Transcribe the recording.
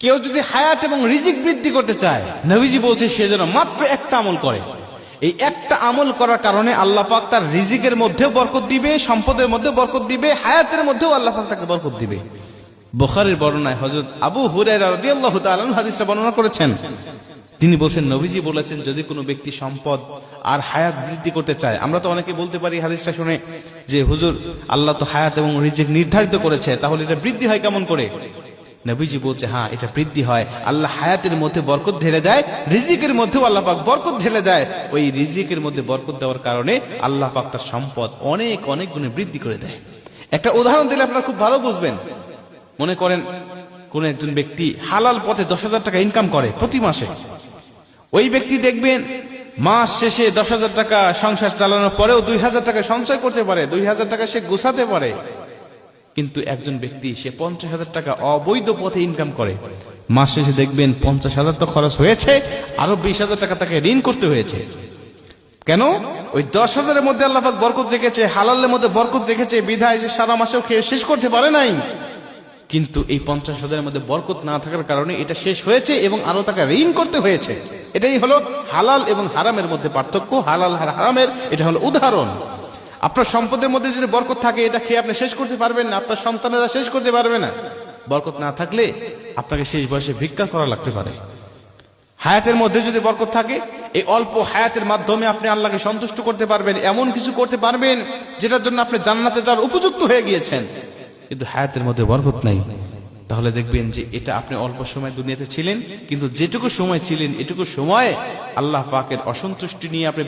কেউ যদি হায়াত এবং রিজিক বৃদ্ধি করতে চায়, নবীজি বলছে সে যেন মাত্র একটা আমল করে। এই একটা আমল করার কারণে আল্লাহ পাক তার রিজিকের মধ্যেও বরকত দিবে, সম্পদের মধ্যে বরকত দিবে, হায়াতের মধ্যেও আল্লাহ পাক তাকে বরকত দিবে। বুখারীর বর্ণনায় হযরত আবু হুরায়রা রাদিয়াল্লাহু তাআলা হাদিসটা বর্ণনা করেছেন। তিনি বলছেন, নবীজি বলেছেন, যদি কোনো ব্যক্তি সম্পদ আর হায়াত বৃদ্ধি করতে চায়, আমরা তো অনেকে বলতে পারি হাদিসটা শুনে যে হুজুর, আল্লাহ তো হায়াত এবং রিজিক নির্ধারিত করেছে, তাহলে এটা বৃদ্ধি হয় কেমন করে? নবীজি বলছে, হ্যাঁ, এটা বৃদ্ধি হয়। আল্লাহ হায়াতের মধ্যে বরকত ঢেলে দেয়, রিজিকের মধ্যেও আল্লাহ পাক বরকত ঢেলে দেয়। ওই রিজিকের মধ্যে বরকত দেওয়ার কারণে আল্লাহ পাক তার সম্পদ অনেক অনেক গুণে বৃদ্ধি করে দেয়। একটা উদাহরণ দিলে আপনারা খুব ভালো বুঝবেন। মনে করেন কোন একজন ব্যক্তি হালাল পথে 10,000 টাকা ইনকাম করে প্রতি মাসে। ওই ব্যক্তি দেখবেন মাস শেষে 10,000 টাকা সংসার চালানোর পরেও 2,000 টাকা সঞ্চয় করতে পারে, 2,000 টাকা সে গোছাতে পারে। কিন্তু একজন ব্যক্তি সে 50,000 টাকা অবৈধ পথে ইনকাম করে, মাস শেষে দেখবেন 50,000 তো খরচ হয়েছে, আরো 20,000 টাকা তাকে ঋণ করতে হয়েছে। কেন? ওই 10,000-এর মধ্যে আল্লাহ পাক বরকত রেখেছে, হালালের মধ্যে বরকত রেখেছে, বিধায় সে সারা মাসেও খেয়ে শেষ করতে পারে নাই। কিন্তু এই 50,000-এর মধ্যে বরকত না থাকার কারণে এটা শেষ হয়েছে এবং আরো তাকে ঋণ করতে হয়েছে। এটাই হলো হালাল এবং হারামের মধ্যে পার্থক্য, হালাল আর হারামের। এটা হলো উদাহরণ। আপনার সম্পদের মধ্যে যদি বরকত থাকে, এটা খেয়ে আপনি শেষ করতে পারবেন না, আপনার সন্তানেরা শেষ করতে পারবে না। বরকত না থাকলে আপনাকে শেষ বয়সে ভিক্ষা করা লাগতে পারে। হায়াতের মধ্যে যদি বরকত থাকে, এই অল্প হায়াতের মাধ্যমে আপনি আল্লাহকে সন্তুষ্ট করতে পারবেন, এমন কিছু করতে পারবেন যেটার জন্য আপনি জান্নাতে যাওয়ার উপযুক্ত হয়ে গিয়েছেন। কিন্তু হায়াতের মধ্যে বরকত নাই, তাহলে দেখবেন যে এটা আপনি অল্প সময় দুনিয়াতে ছিলেন, কিন্তু যেটুকু সময় ছিলেন এটুকু সময়ে আল্লাহ পাকের অসন্তুষ্টি নিয়ে আপনি